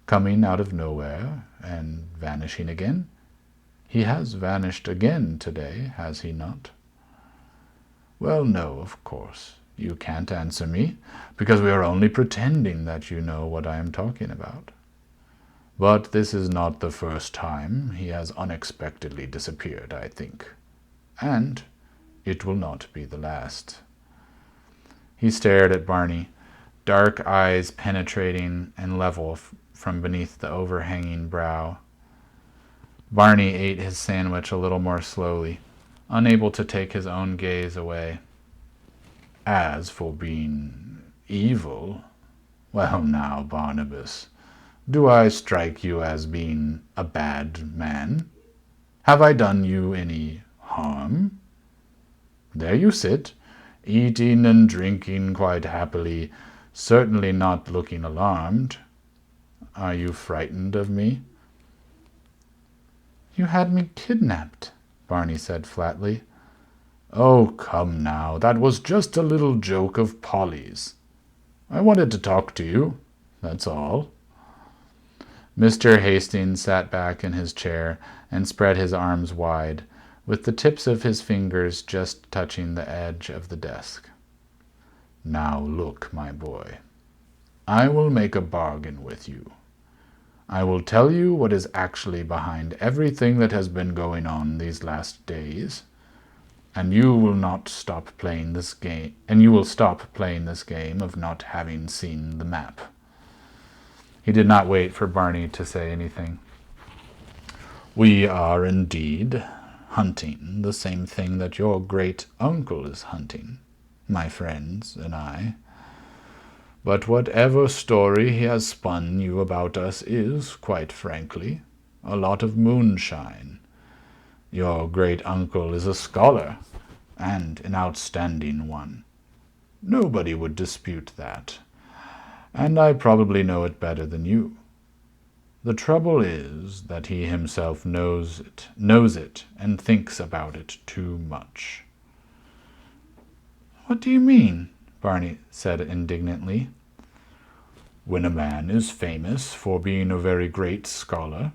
Coming out of nowhere and vanishing again. He has vanished again today, has he not? Well, no, of course. You can't answer me, because we are only pretending that you know what I am talking about. But this is not the first time he has unexpectedly disappeared, I think. And it will not be the last." He stared at Barney, dark eyes penetrating and level from beneath the overhanging brow. Barney ate his sandwich a little more slowly, unable to take his own gaze away. As for being evil, well now, Barnabas, do I strike you as being a bad man? Have I done you any harm? There you sit, eating and drinking quite happily, certainly not looking alarmed. Are you frightened of me? You had me kidnapped, Barney said flatly. Oh, come now, that was just a little joke of Polly's. I wanted to talk to you, that's all. Mr. Hastings sat back in his chair and spread his arms wide, with the tips of his fingers just touching the edge of the desk. Now look, my boy, I will make a bargain with you. I will tell you what is actually behind everything that has been going on these last days, and you will not stop playing this game, and you will stop playing this game of not having seen the map. He did not wait for Barney to say anything. We are indeed hunting the same thing that your great uncle is hunting, my friends and I. But whatever story he has spun you about us is, quite frankly, a lot of moonshine. Your great uncle is a scholar, and an outstanding one. Nobody would dispute that, and I probably know it better than you. The trouble is that he himself knows it, and thinks about it too much. What do you mean? Barney said indignantly. When a man is famous for being a very great scholar,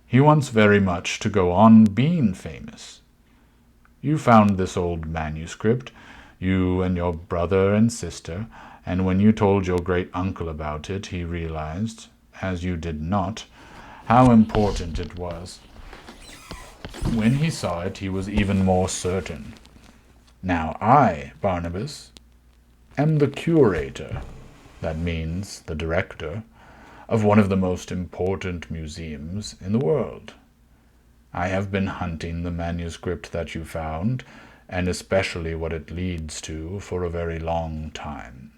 he wants very much to go on being famous. You found this old manuscript, you and your brother and sister, and when you told your great uncle about it, he realized, as you did not, how important it was. When he saw it, he was even more certain. Now I, Barnabas, am the curator, that means the director, of one of the most important museums in the world. I have been hunting the manuscript that you found, and especially what it leads to, for a very long time.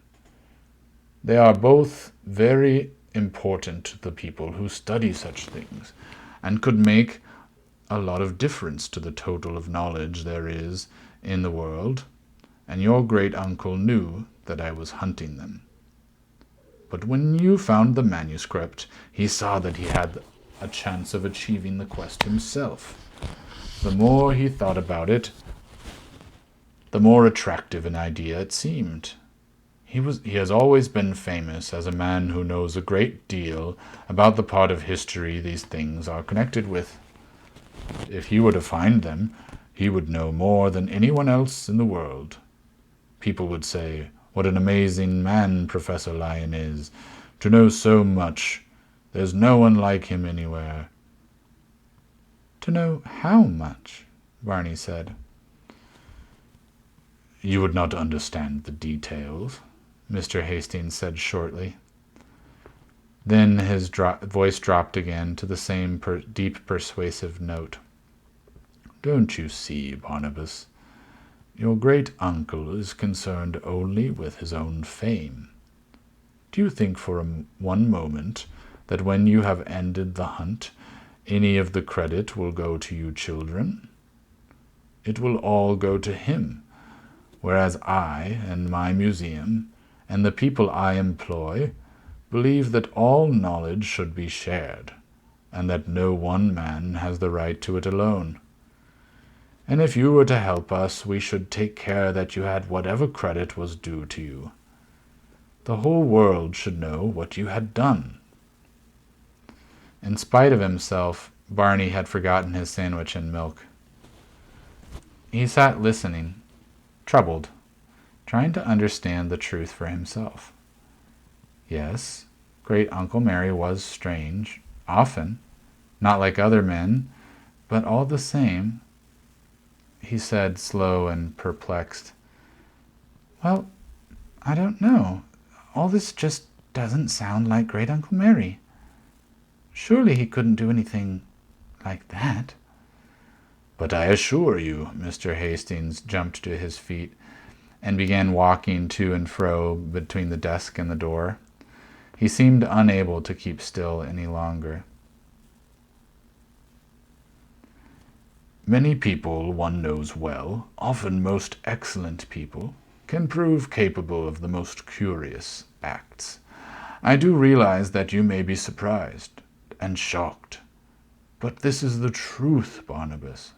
They are both very important to the people who study such things, and could make a lot of difference to the total of knowledge there is in the world, and your great-uncle knew that I was hunting them. But when you found the manuscript, he saw that he had a chance of achieving the quest himself. The more he thought about it, the more attractive an idea it seemed. He has always been famous as a man who knows a great deal about the part of history these things are connected with. If he were to find them, he would know more than anyone else in the world. People would say, what an amazing man Professor Lyon is, to know so much. There's no one like him anywhere. To know how much? Barney said. You would not understand the details, Mr. Hastings said shortly. Then his voice dropped again to the same deep persuasive note. Don't you see, Barnabas? Your great-uncle is concerned only with his own fame. Do you think for one moment that when you have ended the hunt, any of the credit will go to you children? It will all go to him, whereas I and my museum and the people I employ believe that all knowledge should be shared, and that no one man has the right to it alone. And if you were to help us, we should take care that you had whatever credit was due to you. The whole world should know what you had done. In spite of himself, Barney had forgotten his sandwich and milk. He sat listening, troubled, trying to understand the truth for himself. Yes, Great-Uncle Mary was strange, often, not like other men, but all the same, he said, slow and perplexed. Well, I don't know. All this just doesn't sound like Great-Uncle Mary. Surely he couldn't do anything like that. But I assure you, Mr. Hastings jumped to his feet and began walking to and fro between the desk and the door. He seemed unable to keep still any longer. Many people one knows well, often most excellent people, can prove capable of the most curious acts. I do realize that you may be surprised and shocked, but this is the truth, Barnabas,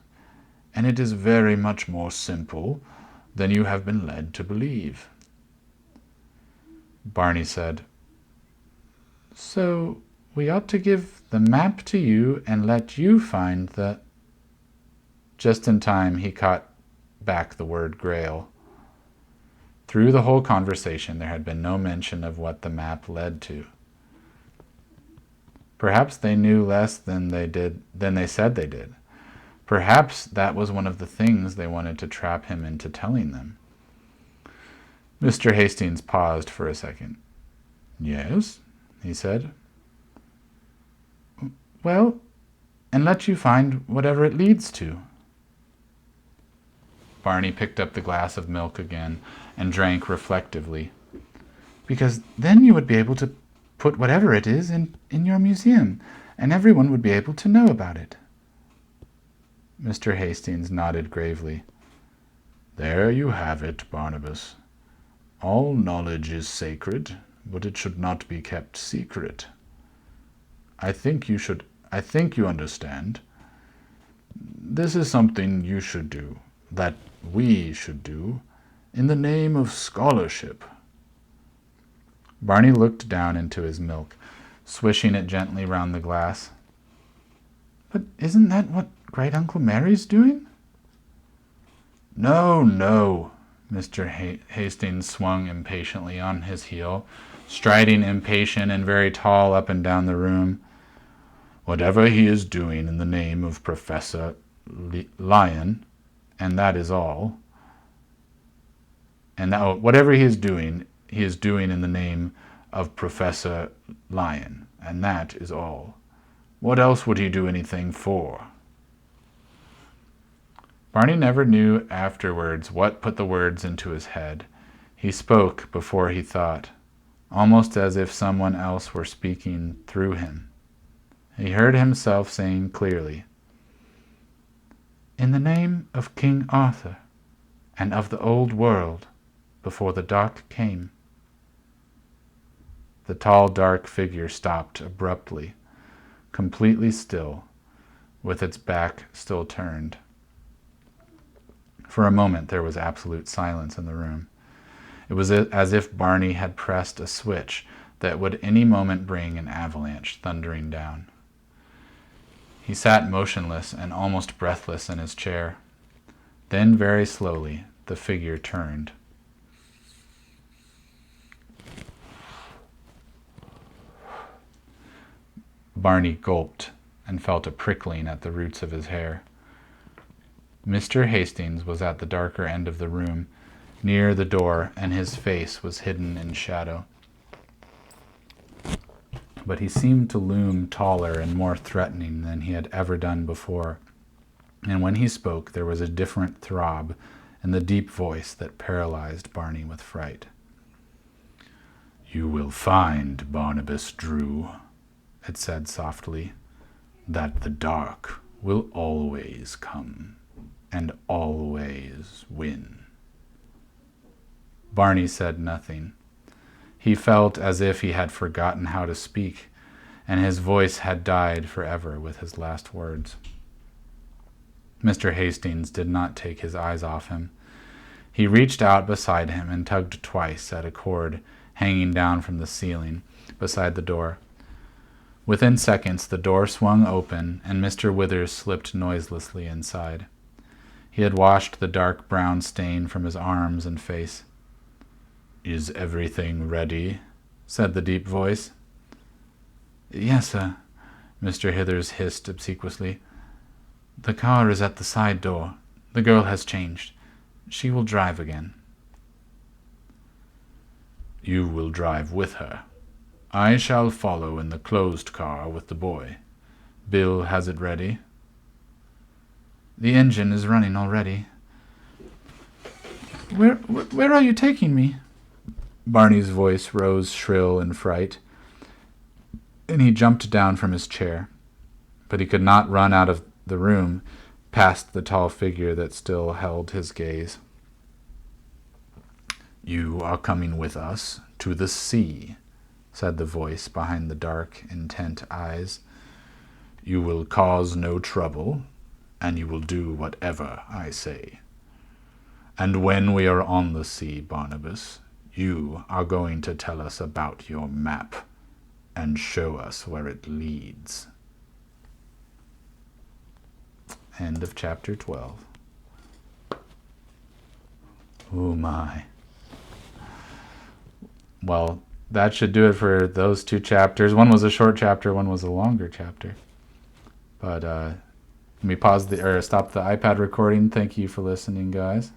and it is very much more simple than you have been led to believe. Barney said, So we ought to give the map to you and let you find the... Just in time, he caught back the word Grail. Through the whole conversation, there had been no mention of what the map led to. Perhaps they knew less than they said they did. Perhaps that was one of the things they wanted to trap him into telling them. Mr. Hastings paused for a second. Yes, he said. Well, and let you find whatever it leads to. Barney picked up the glass of milk again and drank reflectively. Because then you would be able to put whatever it is in your museum, and everyone would be able to know about it. Mr. Hastings nodded gravely. There you have it, Barnabas. All knowledge is sacred, but it should not be kept secret. I think you understand. This is something you should do, that we should do, in the name of scholarship. Barney looked down into his milk, swishing it gently round the glass. But isn't that what Great-Uncle Mary's doing? No, no. Mr. Hastings swung impatiently on his heel, striding impatient and very tall up and down the room. Whatever he is doing in the name of Professor Lyon, and that is all. And whatever he is doing in the name of Professor Lyon, and that is all. What else would he do anything for? Barney never knew afterwards what put the words into his head. He spoke before he thought, almost as if someone else were speaking through him. He heard himself saying clearly, In the name of King Arthur, and of the old world, before the dark came. The tall, dark figure stopped abruptly, completely still, with its back still turned. For a moment there was absolute silence in the room. It was as if Barney had pressed a switch that would any moment bring an avalanche thundering down. He sat motionless and almost breathless in his chair. Then, very slowly, the figure turned. Barney gulped and felt a prickling at the roots of his hair. Mr. Hastings was at the darker end of the room, near the door, and his face was hidden in shadow. But he seemed to loom taller and more threatening than he had ever done before, and when he spoke there was a different throb in the deep voice that paralyzed Barney with fright. You will find, Barnabas Drew, it said softly, that the dark will always come and always win. Barney said nothing. He felt as if he had forgotten how to speak, and his voice had died forever with his last words. Mr. Hastings did not take his eyes off him. He reached out beside him and tugged twice at a cord hanging down from the ceiling beside the door. Within seconds, the door swung open, and Mr. Withers slipped noiselessly inside. He had washed the dark brown stain from his arms and face. Is everything ready? Said the deep voice. Yes, sir, Mr. Withers hissed obsequiously. The car is at the side door. The girl has changed. She will drive again. You will drive with her. I shall follow in the closed car with the boy. Bill has it ready? The engine is running already. Where are you taking me? Barney's voice rose shrill in fright, and he jumped down from his chair. But he could not run out of the room past the tall figure that still held his gaze. You are coming with us to the sea, said the voice behind the dark, intent eyes. You will cause no trouble, and you will do whatever I say. And when we are on the sea, Barnabas, you are going to tell us about your map and show us where it leads. End of chapter 12. Oh my. Well, that should do it for those two chapters. One was a short chapter, one was a longer chapter. But let me stop the iPad recording. Thank you for listening, guys.